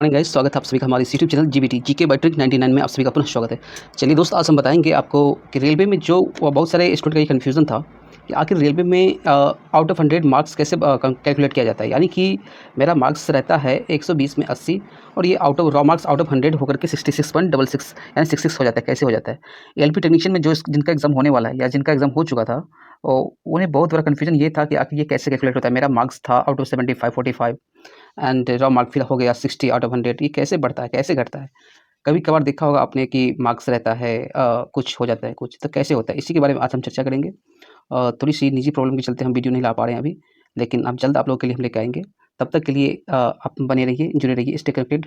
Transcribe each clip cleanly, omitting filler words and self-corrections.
Morning guys, स्वागत है आप सभी का हमारे YouTube channel GBT GK by trick 99 में आप सभी का पुनः स्वागत है। चलिए दोस्त, आज हम बताएंगे आपको कि रेलवे में जो बहुत सारे स्टूडेंट का ये कन्फ्यूज़न था कि आखिर रेलवे में आउट ऑफ 100 मार्क्स कैसे कैलकुलेट किया जाता है। यानी कि मेरा मार्क्स रहता है 120 में 80 और ये out of raw marks out of 100 होकर के 66.66 यानी 66 हो जाता है। कैसे हो जाता है? एलपी टेक्नीशियन में जो जिनका एग्ज़ाम होने वाला है या जिनका एग्ज़ाम हो चुका था, उन्हें बहुत बड़ा कन्फ्यूजन ये था कि आखिर ये कैसे कैलकुलेट होता है। मेरा मार्क्स था out of 75 45 and raw mark फिर हो गया 60 आउट ऑफ 100। ये कैसे बढ़ता है, कैसे घटता है? कभी-कभार देखा होगा आपने कि मार्क्स रहता है कुछ हो जाता है कुछ, तो कैसे होता है? इसी के बारे में आज हम चर्चा करेंगे। थोड़ी-सी निजी प्रॉब्लम के चलते हम वीडियो नहीं ला पा रहे हैं अभी, लेकिन अब जल्द आप लोगों के लिए हम लेके आएँगे। तब तक के लिए आप बने रहिए, जुड़े रहिए, स्टे कनेक्टेड।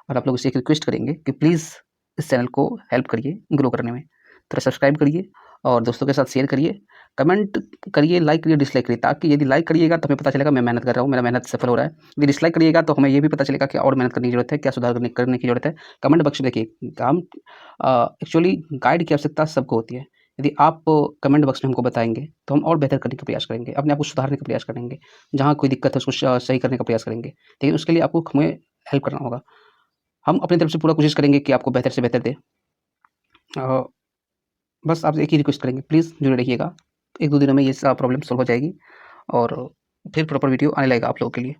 और आप लोगों से एक रिक्वेस्ट करेंगे कि प्लीज़ इस चैनल को हेल्प करिए ग्रो करने में। थोड़ा सब्सक्राइब करिए और दोस्तों के साथ शेयर करिए, कमेंट करिए, लाइक करिए, डिसलाइक करिए, ताकि यदि लाइक करिएगा तो हमें पता चलेगा मैं मेहनत कर रहा हूँ, मेरा मेहनत सफल हो रहा है। यदि डिसलाइक करिएगा तो हमें ये भी पता चलेगा कि और मेहनत करने की ज़रूरत है, क्या सुधार करने की ज़रूरत है। कमेंट बॉक्स में देखिए, हम एक्चुअली गाइड की आवश्यकता सबको होती है। यदि आप कमेंट बॉक्स में हमको बताएँगे, तो हम और बेहतर करने का प्रयास करेंगे, अपने आप को सुधारने का प्रयास करेंगे। जहाँ कोई दिक्कत है उसको सही करने का प्रयास करेंगे। लेकिन उसके लिए आपको हमें हेल्प करना होगा। हम अपनी तरफ से पूरा कोशिश करेंगे कि आपको बेहतर से बेहतर दें। अ, बस आपसे एक ही रिक्वेस्ट करेंगे, प्लीज़ जुड़े रहिएगा। 1-2 दिनों में ये प्रॉब्लम सॉल्व हो जाएगी और फिर प्रॉपर वीडियो आने लगेगा आप लोगों के लिए।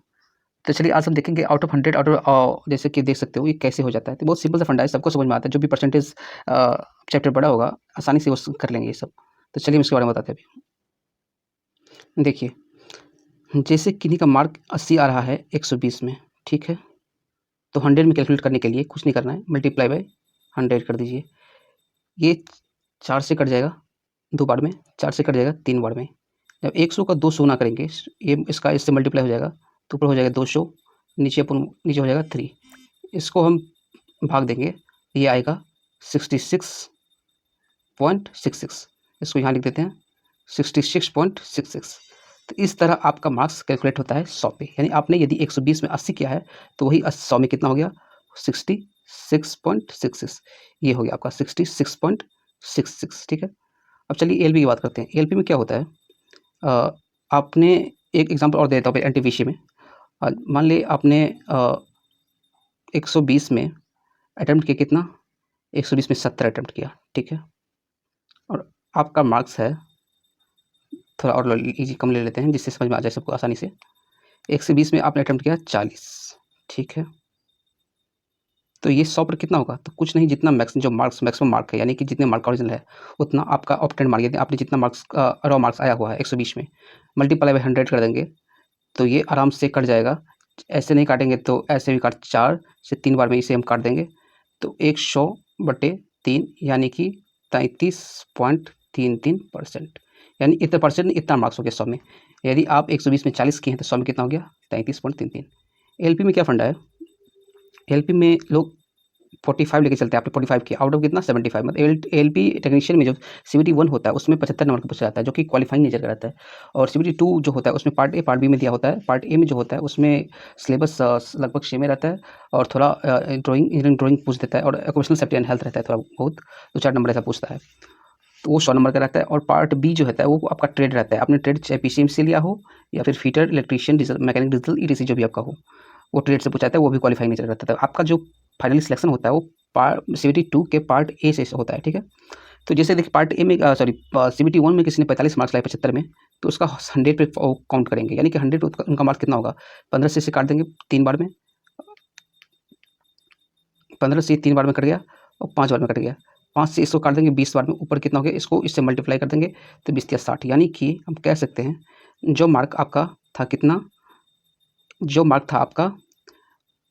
तो चलिए आज हम देखेंगे आउट ऑफ 100 जैसे कि देख सकते हो ये कैसे हो जाता है। तो बहुत सिंपल सा फंडा है, सबको समझ में आता है। जो भी परसेंटेज चैप्टर पढ़ा होगा, आसानी से वो कर लेंगे ये सब। तो चलिए हम इसके बारे में बताते हैं अभी। देखिए, जैसे किन्हीं का मार्क 80 आ रहा है 120 में, ठीक है? तो 100 में कैलकुलेट करने के लिए कुछ नहीं करना है, मल्टीप्लाई बाय 100 कर दीजिए। ये 4 से कट जाएगा 2 बार में, 4 से कट जाएगा 3 बार में। जब 100 का 200 गुना करेंगे, ये इसका इससे मल्टीप्लाई हो जाएगा, तो ऊपर हो जाएगा 200, नीचे हो जाएगा 3। इसको हम भाग देंगे, ये आएगा 66.66। इसको यहाँ लिख देते हैं 66.66। तो इस तरह आपका मार्क्स कैलकुलेट होता है 100 पे। यानी आपने यदि 120 में 80 किया है, तो वही 100 में कितना हो गया? 66.66। ये हो गया आपका 66.66, ठीक है? अब चलिए एलपी की बात करते हैं। एलपी में क्या होता है? आपने एक एग्जांपल और दे देता हूँ एनटीपीसी में। मान लें आपने 120 में अटेम्प्ट किया कितना? 120 में 70 अटेम्प्ट किया, ठीक है? और आपका मार्क्स है, थोड़ा और इजी कम ले लेते हैं जिससे समझ में आ जाए सबको आसानी से। 120 में आपने अटेम्प्ट किया 40, ठीक है? तो ये 100 पर कितना होगा? तो कुछ नहीं, जितना मैक्सिमम मार्क है, यानी कि जितने मार्क का ओरिजिनल है, उतना आपका ऑप्टेंड मार्क, यानी आपने जितना मार्क्स रॉ मार्क्स आया हुआ है 120 में, मल्टीप्लाई बाय 100 कर देंगे, तो ये आराम से कट जाएगा। ऐसे नहीं काटेंगे तो ऐसे भी 4 से 3 बार में इसे हम काट देंगे, तो 100/3 यानी कि 33.33%। यानी इतने परसेंट इतना मार्क्स हो गया 100 में। यदि आप 120 में 40 किए हैं तो 100 में कितना हो गया? 33.33। एलपी में क्या फंडा है? एलपी में लोग 45 लेके चलते हैं। आपने 45 किया, आउट ऑफ कितना? 75। मतलब एलपी टेक्नीशियन में जो सीबीटी 1 होता है उसमें 75 नंबर का पूछा जाता है, जो कि क्वालिफाइंग नेचर का रहता है। और सीबीटी 2 जो होता है उसमें पार्ट ए पार्ट बी में दिया होता है। पार्ट ए में जो होता है उसमें सिलेबस लगभग सेम ही रहता है और थोड़ा इंजीनियरिंग ड्राइंग पूछ देता है और ऑक्यूपेशनल सेफ्टी एंड हेल्थ रहता है, थोड़ा बहुत 2-4 नंबर ऐसा पूछता है। तो वो 100 नंबर का रहता है। और पार्ट बी जो रहता है वो आपका ट्रेड रहता है। आपने ट्रेड चाहे पीसीएम से लिया हो या फिर fitter, electrician, diesel mechanic, diesel etc जो भी आपका हो, वो ट्रेड से पूछा जाता है, वो भी क्वालिफाइंग नेचर रहता है। आपका जो फाइनली सिलेक्शन होता है वो सीबीटी 2 के पार्ट ए से होता है, ठीक है? तो जैसे देखिए पार्ट ए में सीबीटी 1 में किसी ने 45 मार्क्स लाए 75 में, तो उसका 100 पे काउंट करेंगे, यानी कि 100 उनका मार्क्स कितना होगा? 15 से इसे काट देंगे 3 बार में, 15 से 3 बार में कट गया और 5 बार में कट गया। 5 से इसको काट देंगे 20 बार में, ऊपर कितना हो गया? इसको इससे मल्टीप्लाई कर देंगे तो 20 या 60, यानी कि हम कह सकते हैं जो मार्क आपका था कितना? जो मार्क था आपका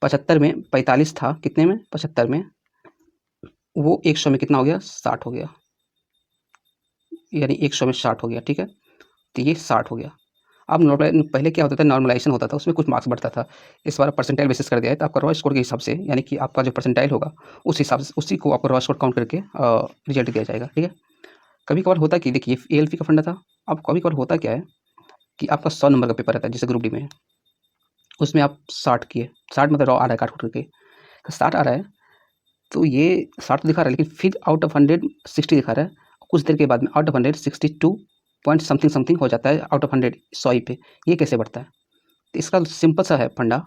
75 में 45 था, कितने में? 75 में, वो 100 में कितना हो गया? 60 हो गया। यानी 100 में 60 हो गया, ठीक है? तो ये 60 हो गया। अब पहले क्या होता था? नॉर्मलाइजेशन होता था, उसमें कुछ मार्क्स बढ़ता था। इस बार परसेंटाइल बेसिस कर दिया है, तो आपका रॉ स्कोर के हिसाब से, यानी कि आपका जो परसेंटाइल होगा उस हिसाब से उसी को आपको रॉ स्कोर काउंट करके रिजल्ट दिया जाएगा, ठीक है? कभी-कभार होता कि देखिए एएलपी का फंडा था। अब कभी-कभार होता क्या है कि आपका 100 नंबर का पेपर रहता है, जैसे ग्रुप डी में, उसमें आप 60 किए, 60 मतलब रॉ आ रहा है काट-कूट करके, तो 60 आ रहा है, तो ये 60 तो दिखा रहा है, लेकिन फिर आउट ऑफ 100 60 दिखा रहा है। कुछ देर के बाद में out of 100 62 point something something हो जाता है आउट ऑफ 100 100 ही पे। ये कैसे बढ़ता है? तो इसका सिंपल सा है फंडा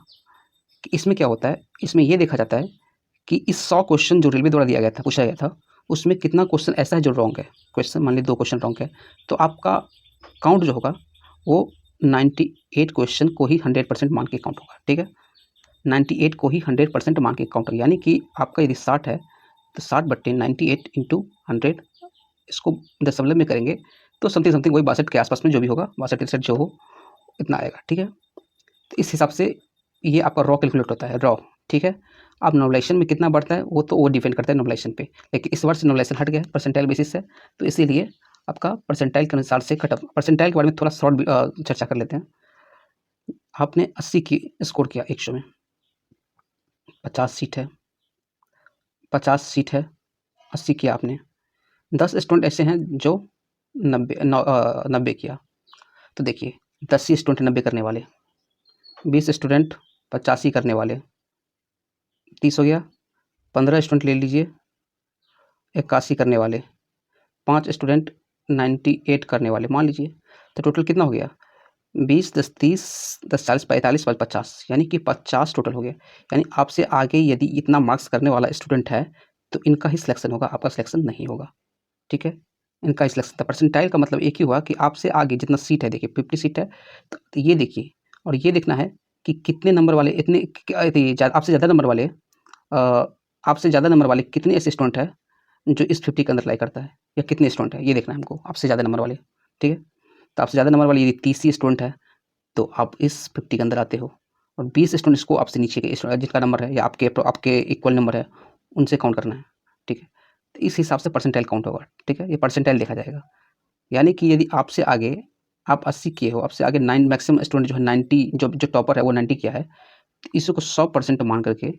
कि इसमें क्या होता है, इसमें ये देखा जाता है कि इस 100 क्वेश्चन जो रेलवे द्वारा दिया गया था, पूछा गया था, उसमें कितना क्वेश्चन ऐसा है जो रॉन्ग है। क्वेश्चन मान लीजिए 2 क्वेश्चन रॉन्ग है, तो आपका काउंट जो होगा वो 98 क्वेश्चन को ही 100% मान के काउंट होगा, ठीक है। 98 को ही 100% मान के काउंट होगा, यानी कि आपका यदि 60 है तो 60/98 इंटू 100, इसको दशमलव में करेंगे तो समथिंग समथिंग वही 62 के आसपास में जो भी होगा, 62-63 जो हो इतना आएगा, ठीक है। तो इस हिसाब से ये आपका रॉ कैलकुलेट होता है, रॉ, ठीक है। अब नॉर्मलाइजेशन में कितना बढ़ता है वो डिपेंड करता है नॉर्मलाइजेशन पे, लेकिन इस वर्ष नॉर्मलाइजेशन हट गया परसेंटाइल बेसिस से, तो इसीलिए आपका परसेंटाइल के अनुसार से कटअप। परसेंटाइल के बारे में थोड़ा शॉर्ट चर्चा कर लेते हैं। आपने 80 की स्कोर किया 100 में, 50 सीट है, 50 सीट है, 80 किया आपने, 10 स्टूडेंट ऐसे हैं जो 90 किया, तो देखिए 10 ही स्टूडेंट 90 करने वाले, 20 स्टूडेंट 85 करने वाले, 30 हो गया। 15 स्टूडेंट ले लीजिए 81 करने वाले, 5 स्टूडेंट 98 करने वाले मान लीजिए, तो टोटल कितना हो गया, 20 10 30 10 40 45 50, यानी कि 50 टोटल हो गया। यानी आपसे आगे यदि इतना मार्क्स करने वाला स्टूडेंट है तो इनका ही सिलेक्शन होगा, आपका सिलेक्शन नहीं होगा, ठीक है। इनका ही सिलेक्शन था। परसेंटाइल का मतलब एक ही हुआ कि आपसे आगे जितना सीट है, देखिए 50 सीट है, तो ये देखिए और ये देखना है कि कितने नंबर वाले, इतने आपसे ज़्यादा नंबर वाले, आपसे ज़्यादा नंबर वाले कितने ऐसे स्टूडेंट है जो इस 50 के अंदर अप्लाई करता है, या कितने स्टूडेंट है ये देखना है हमको, आपसे ज़्यादा नंबर वाले, ठीक है। तो आपसे ज़्यादा नंबर वाले यदि 30 ही स्टूडेंट है तो आप इस 50 के अंदर आते हो, और 20 स्टूडेंट्स को आपसे नीचे के जिनका नंबर है या आपके इक्वल नंबर है उनसे काउंट करना है, ठीक है। तो इस हिसाब से परसेंटाइल काउंट होगा, ठीक है। ये परसेंटाइल देखा जाएगा, यानी कि यदि आपसे आगे आप 80 किए हो, आपसे आगे 9 मैक्सिमम स्टूडेंट जो है 90, जो टॉपर है वो 90 किया है, तो इसको 100% मान करके,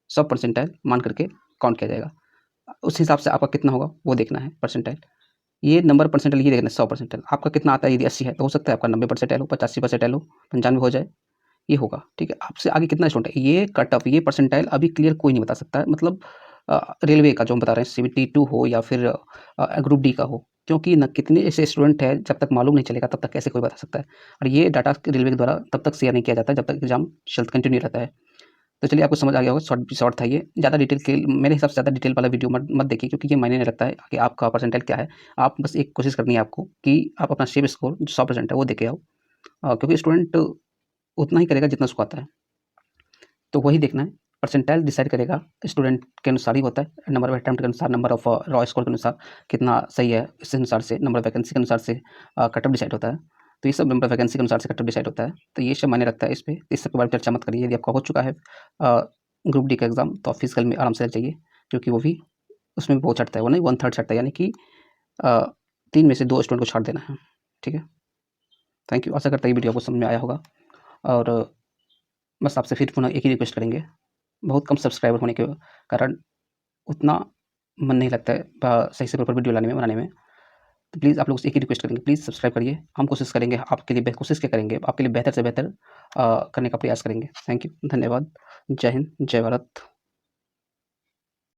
100 परसेंटाइल मान करके काउंट किया जाएगा। उस हिसाब से आपका कितना होगा वो देखना है परसेंटाइल। ये नंबर परसेंटाइल ये देखना है 100 परसेंटाइल। आपका कितना आता है, यदि 80 है तो हो सकता है आपका 90 परसेंटाइल हो, 85 परसेंटाइल हो, 95 हो जाए, ये होगा, ठीक है। आपसे आगे कितना स्टूडेंट है, ये कटअप, ये परसेंटाइल अभी क्लियर कोई नहीं बता सकता है, मतलब रेलवे का जो हम बता रहे हैं CBT2 हो या फिर ग्रुप डी का हो, क्योंकि न कितने ऐसे स्टूडेंट हैं जब तक मालूम नहीं चलेगा तब तक कैसे कोई बता सकता है। और ये डाटा रेलवे के द्वारा तब तक शेयर नहीं किया जाता जब तक एग्जाम चल कंटिन्यू रहता है। तो चलिए आपको समझ आ गया होगा, शॉर्ट था ये, ज़्यादा डिटेल के मेरे हिसाब से ज़्यादा डिटेल वाला वीडियो मत देखिए, क्योंकि ये मायने नहीं रखता है कि आपका परसेंटाइल क्या है। आप बस एक कोशिश करनी है आपको कि आप अपना शेप स्कोर जो 100% है वो देके आओ, क्योंकि स्टूडेंट उतना ही करेगा जितना उसको आता है, तो वही देखना है। परसेंटाइल डिसाइड करेगा स्टूडेंट के अनुसार ही होता है, नंबर ऑफ अटेम्प्ट के अनुसार, नंबर ऑफ रॉ स्कोर के अनुसार कितना सही है, इस अनुसार से नंबर ऑफ वैकेंसी के अनुसार से कट ऑफ डिसाइड होता है। तो ये सब नंबर ऑफ वैकेंसी के अनुसार से कट ऑफ डिसाइड होता है, तो ये सब मायने रखता है इस पे। इस सब के बारे में चर्चा मत करिए। यदि आपका हो चुका है ग्रुप डी का एग्जाम तो आप फिजिकल में आराम से लग जाइए, क्योंकि वो भी उसमें भी बहुत छटता है, वो नहीं 1/3 छटता है, यानी कि 3 में से 2 स्टूडेंट को छाट देना है, ठीक है। थैंक यू, आशा करता है ये वीडियो आपको समझ में आया होगा, और बस आपसे फिर पुनः एक ही रिक्वेस्ट करेंगे, बहुत कम सब्सक्राइबर होने के कारण उतना मन नहीं लगता है सही से प्रॉपर वीडियो लाने में, बनाने में। तो प्लीज़ आप लोग से एक ही रिक्वेस्ट करेंगे, प्लीज़ सब्सक्राइब करिए। हम कोशिश करेंगे आपके लिए, कोशिश क्या करेंगे, आपके लिए बेहतर से बेहतर करने का प्रयास करेंगे। थैंक यू, धन्यवाद। जय हिंद, जय भारत।